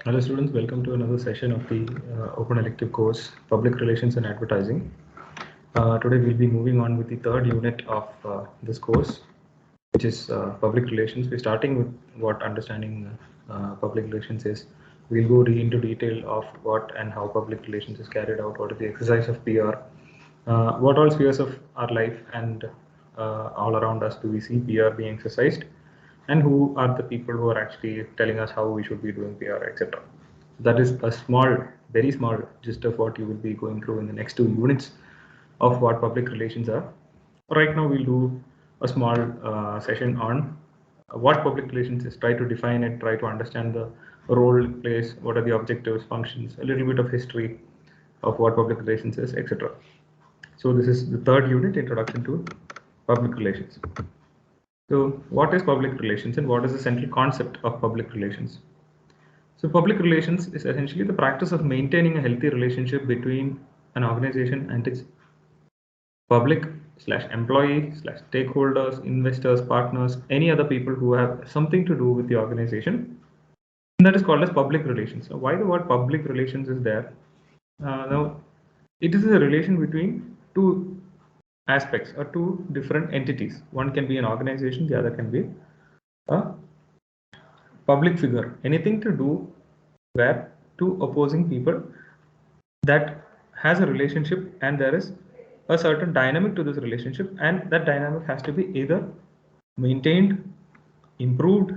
Hello students, welcome to another session of the Open Elective course, Public Relations and Advertising. Today we'll be moving on with the third unit of this course, which is Public Relations. We're starting with what understanding public relations is. We'll go into detail of what and how public relations is carried out, what is the exercise of PR, what all spheres of our life and all around us do we see PR being exercised, and who are the people who are actually telling us how we should be doing PR, etc. That is a small, very small gist of what you will be going through in the next 2 units of what public relations are. Right now, we'll do a small session on what public relations is, try to define it, try to understand the role it plays, what are the objectives, functions, a little bit of history of what public relations is, etc. So this is the third unit, Introduction to Public Relations. So what is public relations and what is the central concept of public relations? So public relations is essentially the practice of maintaining a healthy relationship between an organization and its public / employee / stakeholders, investors, partners, any other people who have something to do with the organization. And that is called as public relations. So why the word public relations is there? Now, it is a relation between two aspects or two different entities. One can be an organization, the other can be a public figure. Anything to do where two opposing people that has a relationship and there is a certain dynamic to this relationship, and that dynamic has to be either maintained, improved,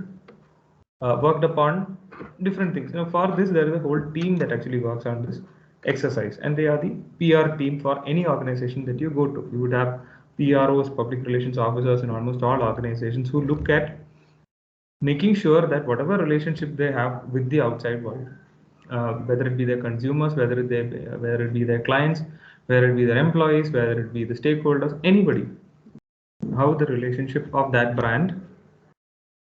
worked upon, different things. For this there is a whole team that actually works on this exercise, and they are the PR team for any organization that you go to. You would have PROs, public relations officers, in almost all organizations who look at making sure that whatever relationship they have with the outside world, whether it be their consumers, whether it be their clients, whether it be their employees, whether it be the stakeholders, anybody, how the relationship of that brand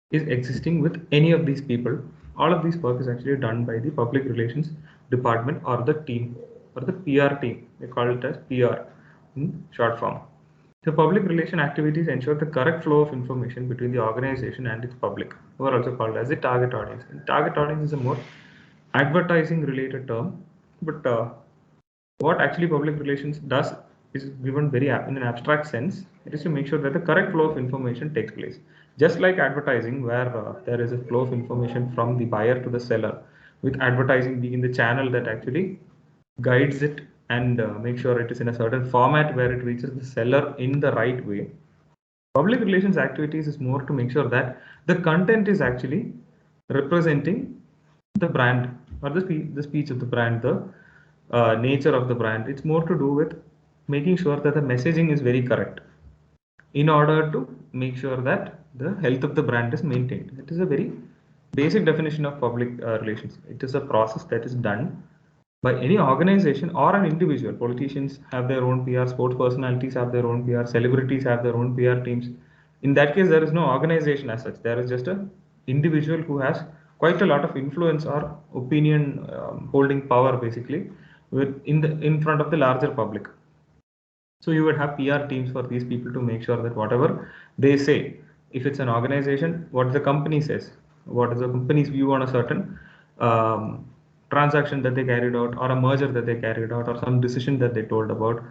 is existing with any of these people. All of this work is actually done by the public relations department or the team or the PR team. They call it as PR in short form. The public relation activities ensure the correct flow of information between the organization and its public, who are also called as the target audience. And target audience is a more advertising related term, but what actually public relations does is given very in an abstract sense. It is to make sure that the correct flow of information takes place. Just like advertising, where there is a flow of information from the buyer to the seller, with advertising being the channel that actually guides it and make sure it is in a certain format where it reaches the seller in the right way. Public relations activities is more to make sure that the content is actually representing the brand or the speech of the brand, the nature of the brand. It's more to do with making sure that the messaging is very correct in order to make sure that the health of the brand is maintained. It is a very basic definition of public relations. It is a process that is done by any organization or an individual. Politicians have their own PR, sports personalities have their own PR, celebrities have their own PR teams. In that case, there is no organization as such. There is just a individual who has quite a lot of influence or opinion holding power, basically, in front of the larger public. So you would have PR teams for these people to make sure that whatever they say, if it's an organization, what the company says, what is the company's view on a certain transaction that they carried out, or a merger that they carried out, or some decision that they told about.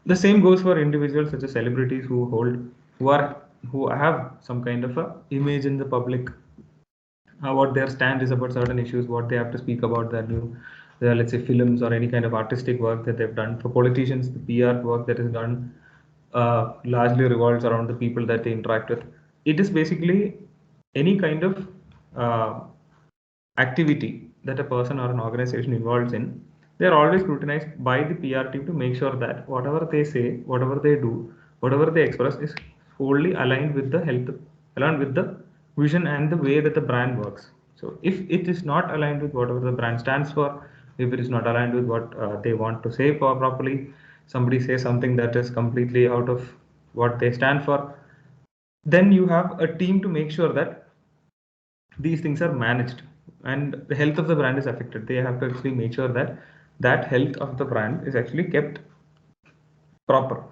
The same goes for individuals such as celebrities who have some kind of a image in the public, what their stand is about certain issues, what they have to speak about their new, let's say, films or any kind of artistic work that they've done. For politicians, the PR work that is done largely revolves around the people that they interact with. It is basically any kind of activity that a person or an organization involves in. They are always scrutinized by the PR team to make sure that whatever they say, whatever they do, whatever they express is wholly aligned with the health, aligned with the vision and the way that the brand works. So if it is not aligned with whatever the brand stands for, if it is not aligned with what they want to say for properly, somebody says something that is completely out of what they stand for, then you have a team to make sure that these things are managed and the health of the brand is affected. They have to actually make sure that that health of the brand is actually kept proper.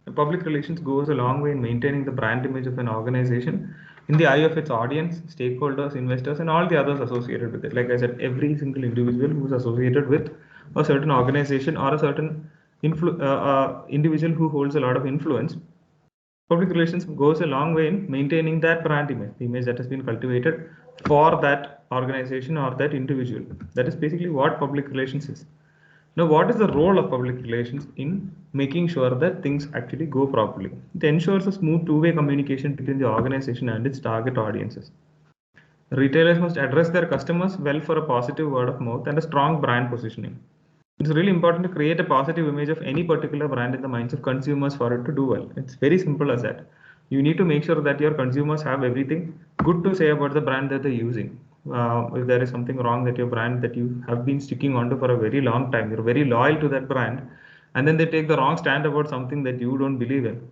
The public relations goes a long way in maintaining the brand image of an organization in the eye of its audience, stakeholders, investors, and all the others associated with it. Like I said, every single individual who's associated with a certain organization or a certain individual who holds a lot of influence. Public relations goes a long way in maintaining that brand image, the image that has been cultivated for that organization or that individual. That is basically what public relations is. Now, what is the role of public relations in making sure that things actually go properly? It ensures a smooth two-way communication between the organization and its target audiences. Retailers must address their customers well for a positive word of mouth and a strong brand positioning. It's really important to create a positive image of any particular brand in the minds of consumers for it to do well. It's very simple as that. You need to make sure that your consumers have everything good to say about the brand that they're using. If there is something wrong that your brand that you have been sticking onto for a very long time, you're very loyal to that brand, and then they take the wrong stand about something that you don't believe in,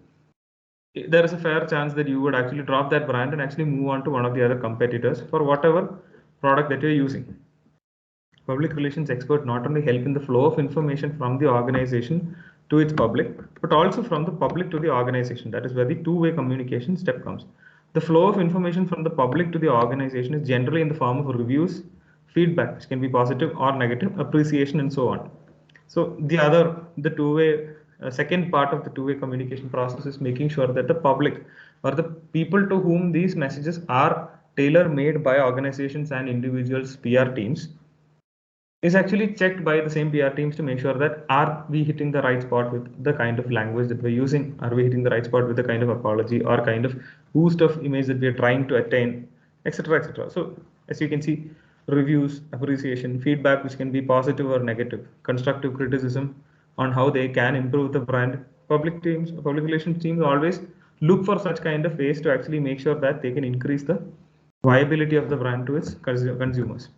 there is a fair chance that you would actually drop that brand and actually move on to one of the other competitors for whatever product that you're using. Public relations experts not only help in the flow of information from the organization to its public, but also from the public to the organization. That is where the two-way communication step comes. The flow of information from the public to the organization is generally in the form of reviews, feedback, which can be positive or negative, appreciation, and so on. So the two-way, second part of the two-way communication process is making sure that the public or the people to whom these messages are tailor-made by organizations and individuals' PR teams is actually checked by the same PR teams to make sure that are we hitting the right spot with the kind of language that we're using? Are we hitting the right spot with the kind of apology or kind of boost of image that we're trying to attain, etc., etc. So as you can see, reviews, appreciation, feedback, which can be positive or negative, constructive criticism on how they can improve the brand. Public relations teams always look for such kind of ways to actually make sure that they can increase the viability of the brand to its consumers.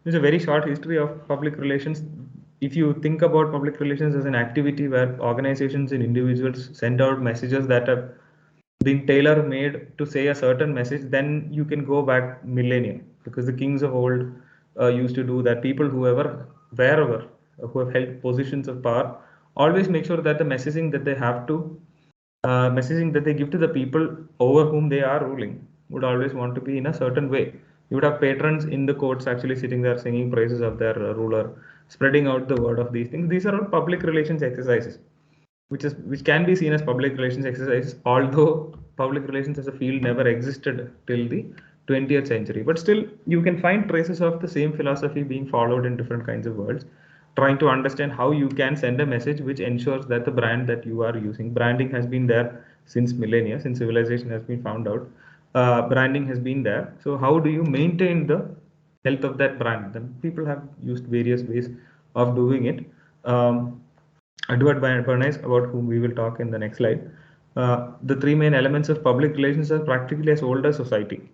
There's a very short history of public relations. If you think about public relations as an activity where organizations and individuals send out messages that have been tailor made to say a certain message, then you can go back millennia, because the kings of old used to do that. People, whoever, wherever, who have held positions of power, always make sure that the messaging that they give to the people over whom they are ruling would always want to be in a certain way. You would have patrons in the courts actually sitting there singing praises of their ruler, spreading out the word of these things. These are all public relations exercises, which can be seen as public relations exercises, although public relations as a field never existed till the 20th century. But still, you can find traces of the same philosophy being followed in different kinds of worlds, trying to understand how you can send a message which ensures that the brand that you are using, branding has been there since millennia, since civilization has been found out. Branding has been there. So how do you maintain the health of that brand? Then people have used various ways of doing it. Edward Bernays, about whom we will talk in the next slide. The three main elements of public relations are practically as old as society: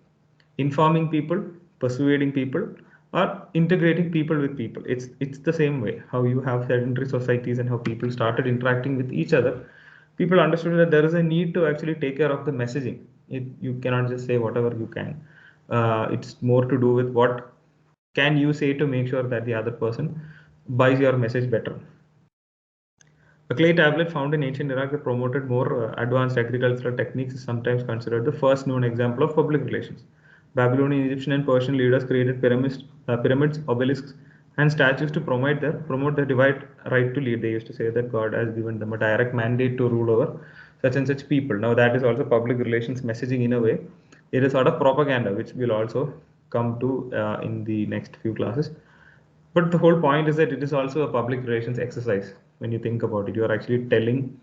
informing people, persuading people, or integrating people with people. It's the same way how you have sedentary societies and how people started interacting with each other. People understood that there is a need to actually take care of the messaging. You cannot just say whatever you can. It's more to do with what can you say to make sure that the other person buys your message better. A clay tablet found in ancient Iraq that promoted more advanced agricultural techniques is sometimes considered the first known example of public relations. Babylonian, Egyptian, and Persian leaders created pyramids, obelisks, and statues to promote the divine right to lead. They used to say that God has given them a direct mandate to rule over such and such people. Now, that is also public relations messaging in a way. It is sort of propaganda, which we'll also come to in the next few classes. But the whole point is that it is also a public relations exercise. When you think about it, you are actually telling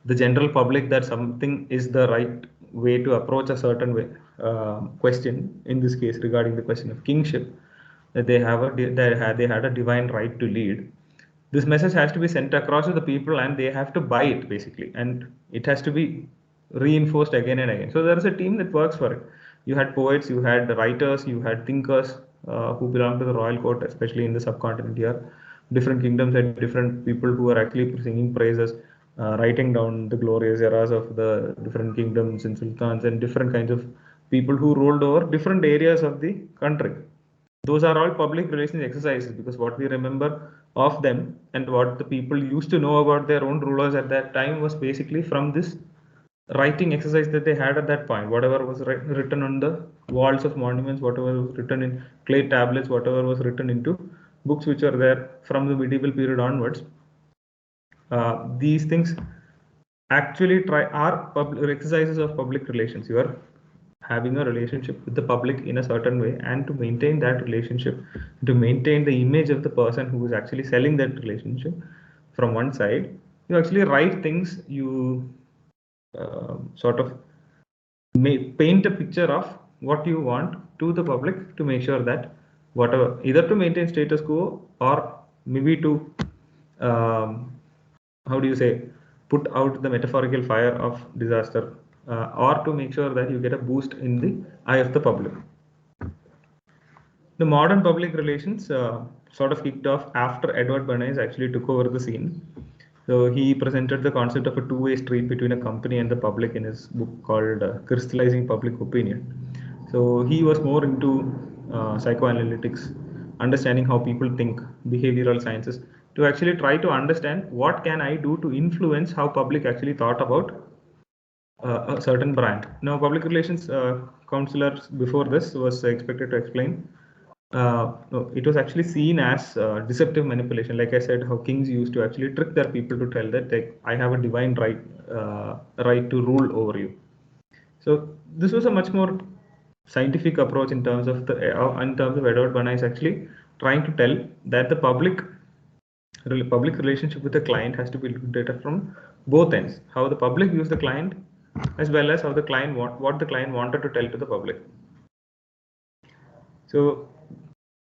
the general public that something is the right way to approach a certain way, question. In this case, regarding the question of kingship, that they had a divine right to lead. This message has to be sent across to the people, and they have to buy it basically, and it has to be reinforced again and again. So there is a team that works for it. You had poets, you had writers, you had thinkers who belong to the royal court, especially in the subcontinent here. Different kingdoms had different people who are actually singing praises, writing down the glorious eras of the different kingdoms and sultans and different kinds of people who ruled over different areas of the country. Those are all public relations exercises, because what we remember of them and what the people used to know about their own rulers at that time was basically from this writing exercise that they had at that point, whatever was written on the walls of monuments, whatever was written in clay tablets, whatever was written into books which are there from the medieval period onwards, these things actually are exercises of public relations. You are having a relationship with the public in a certain way, and to maintain that relationship, to maintain the image of the person who is actually selling that relationship from one side, you actually write things, you sort of paint a picture of what you want to the public to make sure that whatever, either to maintain status quo or maybe to how do you say, put out the metaphorical fire of disaster, or to make sure that you get a boost in the eye of the public. The modern public relations sort of kicked off after Edward Bernays actually took over the scene. So he presented the concept of a two-way street between a company and the public in his book called Crystallizing Public Opinion. So he was more into psychoanalytics, understanding how people think, behavioral sciences, to actually try to understand what can I do to influence how public actually thought about a certain brand. Now, public relations counselors before this was expected to explain. No, it was actually seen as deceptive manipulation. Like I said, how kings used to actually trick their people to tell that I have a divine right to rule over you. So this was a much more scientific approach in terms of Edward Bernays actually trying to tell that the public relationship with the client has to be looked at from both ends, how the public views the client as well as how the client what the client wanted to tell to the public. So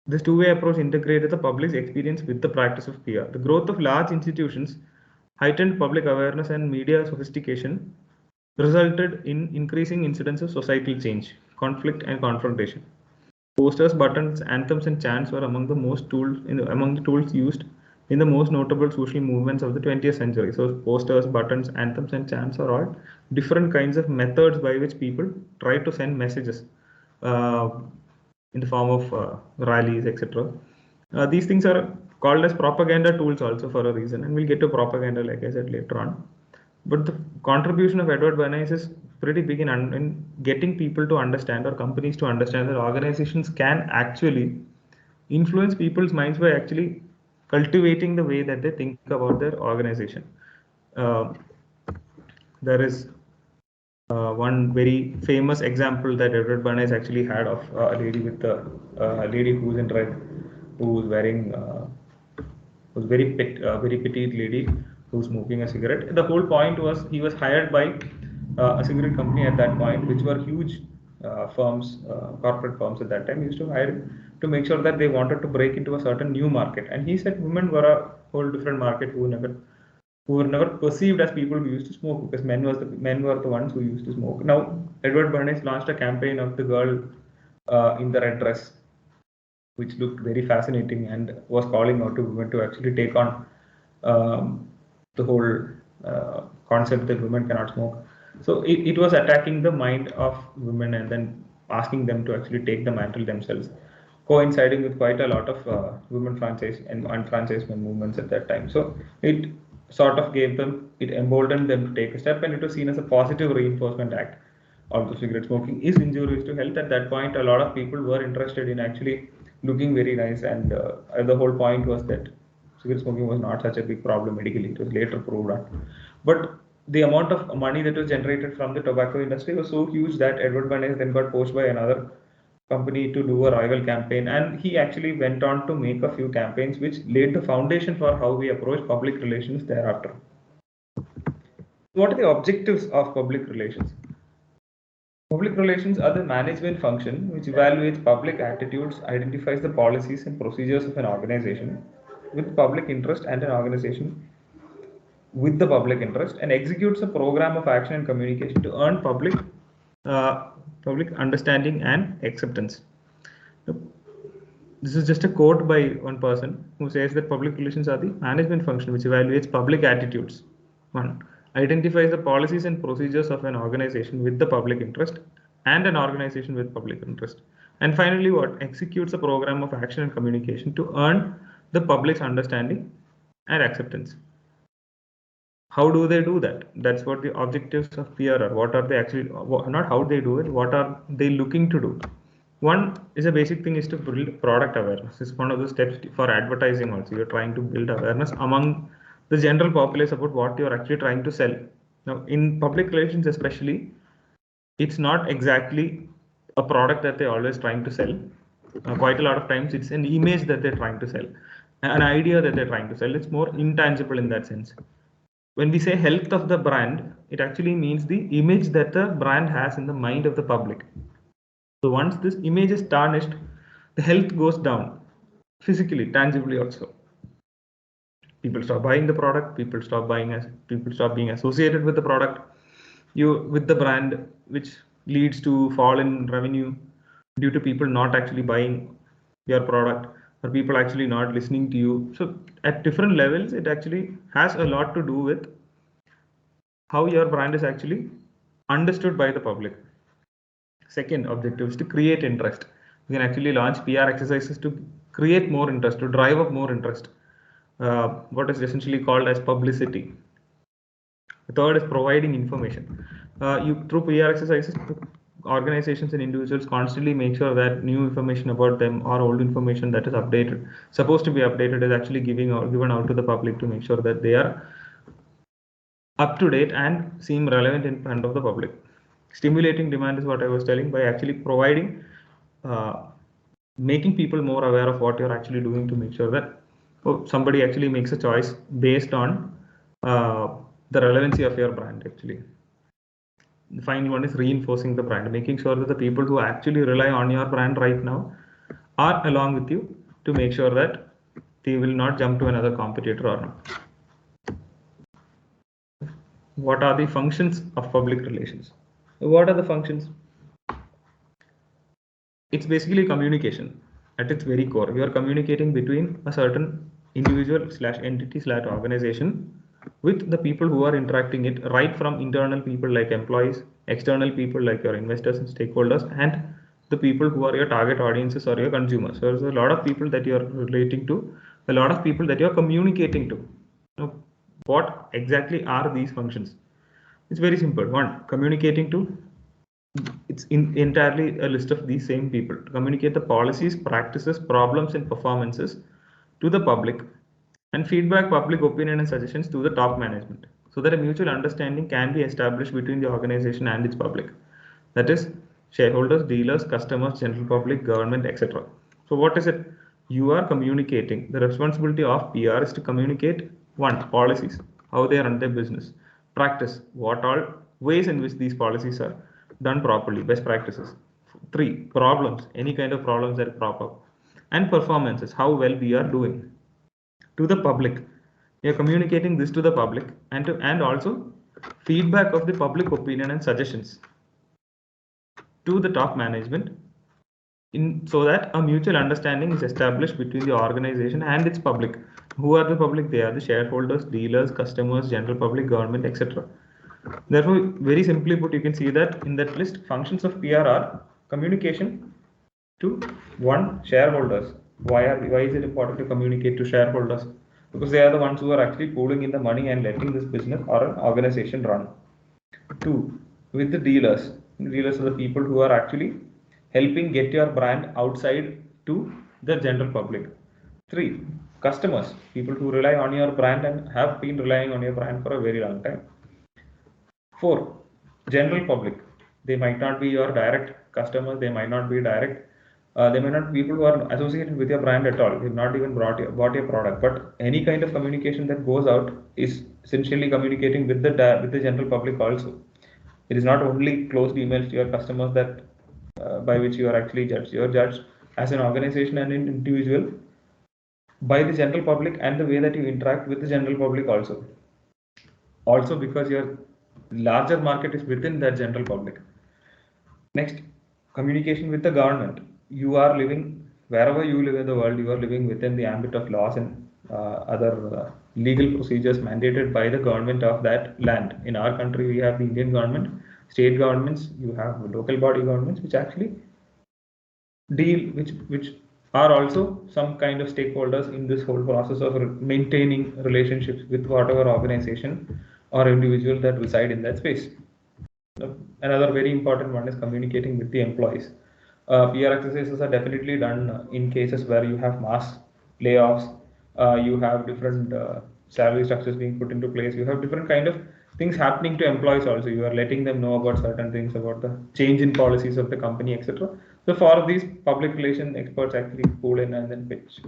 this two-way approach integrated the public's experience with the practice of PR. The growth of large institutions, heightened public awareness, and media sophistication resulted in increasing incidents of societal change, conflict, and confrontation. Posters, buttons, anthems, and chants were among the tools used in the most notable social movements of the 20th century. So, posters, buttons, anthems, and chants are all different kinds of methods by which people try to send messages uh, in the form of rallies, etc. These things are called as propaganda tools also for a reason, and we'll get to propaganda, like I said, later on. But the contribution of Edward Bernays is pretty big in getting people to understand, or companies to understand, that organizations can actually influence people's minds by actually cultivating the way that they think about their organization. Uh, there is one very famous example that Edward Bernays actually had of a lady with a lady who's in red, who's wearing was very petite lady who's smoking a cigarette. The whole point was he was hired by a cigarette company at that point, which were huge firms, corporate firms at that time. He used to hire to make sure that they wanted to break into a certain new market. And he said women were a whole different market who were never perceived as people who used to smoke, because men were the ones who used to smoke. Now Edward Bernays launched a campaign of the girl in the red dress, which looked very fascinating and was calling out to women to actually take on the whole concept that women cannot smoke. So it was attacking the mind of women and then asking them to actually take the mantle themselves, coinciding with quite a lot of women franchise and enfranchisement movements at that time. So it sort of it emboldened them to take a step, and it was seen as a positive reinforcement act. Although cigarette smoking is injurious to health, at that point, a lot of people were interested in actually looking very nice, and the whole point was that cigarette smoking was not such a big problem medically. It was later proved on. But the amount of money that was generated from the tobacco industry was so huge that Edward Bernays then got poached by another company to do a rival campaign, and he actually went on to make a few campaigns which laid the foundation for how we approach public relations thereafter. What are the objectives of public relations? Public relations are the management function which evaluates public attitudes, identifies the policies and procedures of an organization with public interest and an organization with the public interest, and executes a program of action and communication to earn public understanding and acceptance. This is just a quote by one person who says that public relations are the management function which evaluates public attitudes. One, identifies the policies and procedures of an organization with the public interest and an organization with public interest. And finally, what? Executes a program of action and communication to earn the public's understanding and acceptance. How do they do that? That's what the objectives of PR are. What are they actually, not how they do it, what are they looking to do? One is a basic thing is to build product awareness. It's one of the steps for advertising also. You're trying to build awareness among the general populace about what you're actually trying to sell. Now, in public relations especially, it's not exactly a product that they're always trying to sell. Quite a lot of times it's an image that they're trying to sell, an idea that they're trying to sell. It's more intangible in that sense. When we say health of the brand, it actually means the image that the brand has in the mind of the public. So once this image is tarnished, the health goes down physically, tangibly also. People stop buying the product, people stop being associated with the product, with the brand, which leads to fall in revenue due to people not actually buying your product, or people actually not listening to you. So at different levels, it actually has a lot to do with how your brand is actually understood by the public. Second objective is to create interest. You can actually launch PR exercises to create more interest, to drive up more interest. What is essentially called as publicity. The third is providing information. You through PR exercises, organizations and individuals constantly make sure that new information about them or old information that is updated, supposed to be updated, is actually given out to the public to make sure that they are up to date and seem relevant in front of the public. Stimulating demand is what I was telling, by actually providing, uh, making people more aware of what you're actually doing to make sure that somebody actually makes a choice based on uh, the relevancy of your brand. Actually, the final one is reinforcing the brand, making sure that the people who actually rely on your brand right now are along with you to make sure that they will not jump to another competitor or not. What are the functions of public relations? What are the functions? It's basically communication at its very core. You are communicating between a certain individual slash entity slash organization with the people who are interacting it, right from internal people like employees, external people like your investors and stakeholders, and the people who are your target audiences or your consumers. So there's a lot of people that you're relating to, a lot of people that you're communicating to. Now, what exactly are these functions? It's very simple. One, communicating to, it's entirely a list of these same people to communicate the policies, practices, problems, and performances to the public, and feedback public opinion and suggestions to the top management, so that a mutual understanding can be established between the organization and its public. That is, shareholders, dealers, customers, general public, government, etc. So, what is it you are communicating? The responsibility of PR is to communicate one, policies, how they run their business, practice, what all ways in which these policies are done properly, best practices. Three, problems, any kind of problems that crop up, and performances, how well we are doing to the public. We are communicating this to the public, and also feedback of the public opinion and suggestions to the top management, so that a mutual understanding is established between the organization and its public. Who are the public? They are the shareholders, dealers, customers, general public, government, etc. Therefore, very simply put, you can see that in that list, functions of PR are communication to one, shareholders. Why is it important to communicate to shareholders? Because they are the ones who are actually pooling in the money and letting this business or an organization run. Two, with the dealers. Dealers are the people who are actually helping get your brand outside to the general public. Three, customers, people who rely on your brand and have been relying on your brand for a very long time. Four, general public. They might not be your direct customers, they might not be direct, they may not be people who are associated with your brand at all. They've not even bought your product. But any kind of communication that goes out is essentially communicating with the general public also. It is not only closed emails to your customers that by which you are actually judged. You are judged as an organization and an individual by the general public, and the way that you interact with the general public also. Also, because your larger market is within that general public. Next, communication with the government. You are living, wherever you live in the world, you are living within the ambit of laws and other legal procedures mandated by the government of that land. In our country, we have the Indian government, state governments, you have local body governments, which actually which are also some kind of stakeholders in this whole process of maintaining relationships with whatever organization or individual that reside in that space. Another very important one is communicating with the employees. PR exercises are definitely done in cases where you have mass layoffs, you have different salary structures being put into place, you have different kind of things happening to employees also. You are letting them know about certain things, about the change in policies of the company, etc. So for these, public relation experts actually pull in and then pitch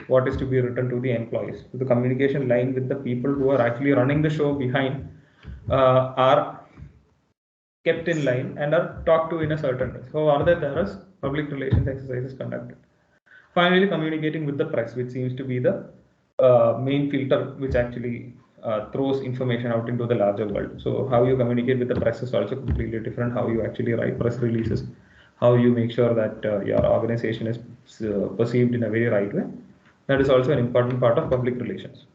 what is to be written to the employees. So the communication line with the people who are actually running the show behind are kept in line and are talked to in a certain way. So are there is public relations exercises conducted. Finally, communicating with the press, which seems to be the main filter which actually throws information out into the larger world. So how you communicate with the press is also completely different. How you actually write press releases, how you make sure that your organization is perceived in a very right way. That is also an important part of public relations.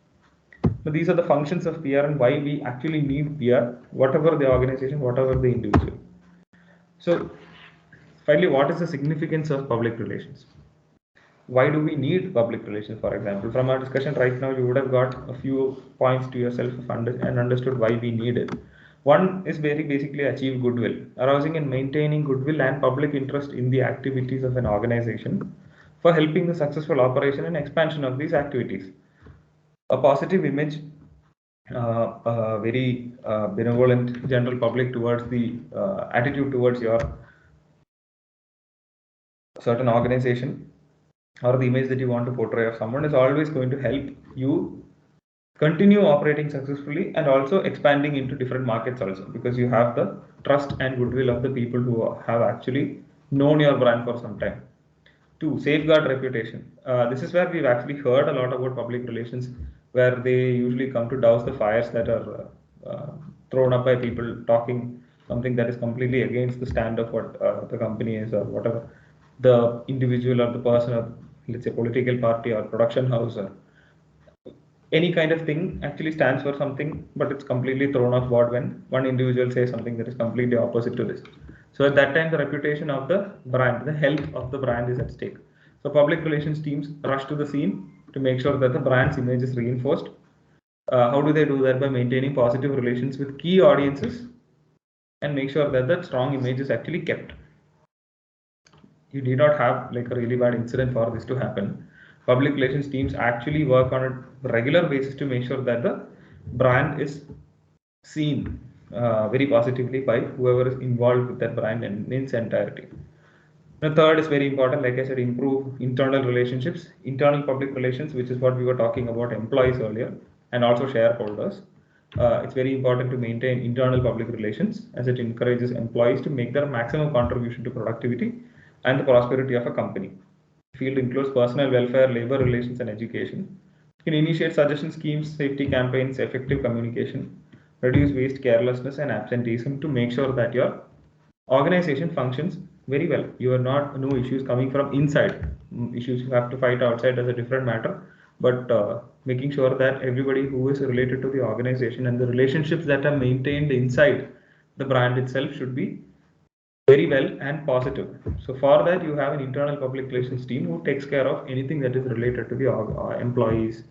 So these are the functions of PR and why we actually need PR, whatever the organization, whatever the individual. So finally, what is the significance of public relations? Why do we need public relations, for example? From our discussion right now, you would have got a few points to yourself and understood why we need it. One is very basically achieve goodwill, arousing and maintaining goodwill and public interest in the activities of an organization for helping the successful operation and expansion of these activities. A positive image, a very benevolent general public towards the attitude towards your certain organization or the image that you want to portray of someone is always going to help you continue operating successfully and also expanding into different markets also, because you have the trust and goodwill of the people who have actually known your brand for some time. Two, safeguard reputation. This is where we've actually heard a lot about public relations, where they usually come to douse the fires that are thrown up by people talking something that is completely against the stand of what the company is or whatever the individual or the person or let's say political party or production house or any kind of thing actually stands for something, but it's completely thrown off board when one individual says something that is completely opposite to this. So at that time, the reputation of the brand, the health of the brand is at stake. So public relations teams rush to the scene to make sure that the brand's image is reinforced. How do they do that? By maintaining positive relations with key audiences and make sure that that strong image is actually kept. You need not have like a really bad incident for this to happen. Public relations teams actually work on a regular basis to make sure that the brand is seen very positively by whoever is involved with that brand in its entirety. The third is very important, like I said, improve internal relationships, internal public relations, which is what we were talking about employees earlier, and also shareholders. It's very important to maintain internal public relations as it encourages employees to make their maximum contribution to productivity and the prosperity of a company. Field includes personal welfare, labor relations, and education. You can initiate suggestion schemes, safety campaigns, effective communication, reduce waste, carelessness, and absenteeism to make sure that your organization functions very well. You are not no issues coming from inside. Issues you have to fight outside as a different matter, but making sure that everybody who is related to the organization and the relationships that are maintained inside the brand itself should be very well and positive. So for that, you have an internal public relations team who takes care of anything that is related to the employees,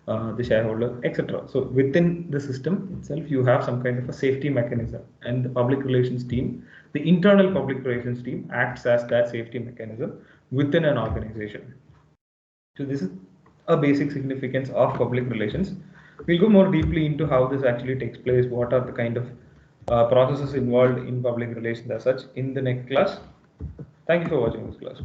the shareholder, etc. So within the system itself, you have some kind of a safety mechanism, and the public relations team, the internal public relations team, acts as that safety mechanism within an organization. So this is a basic significance of public relations. We'll go more deeply into how this actually takes place, what are the kind of processes involved in public relations as such in the next class. Thank you for watching this class.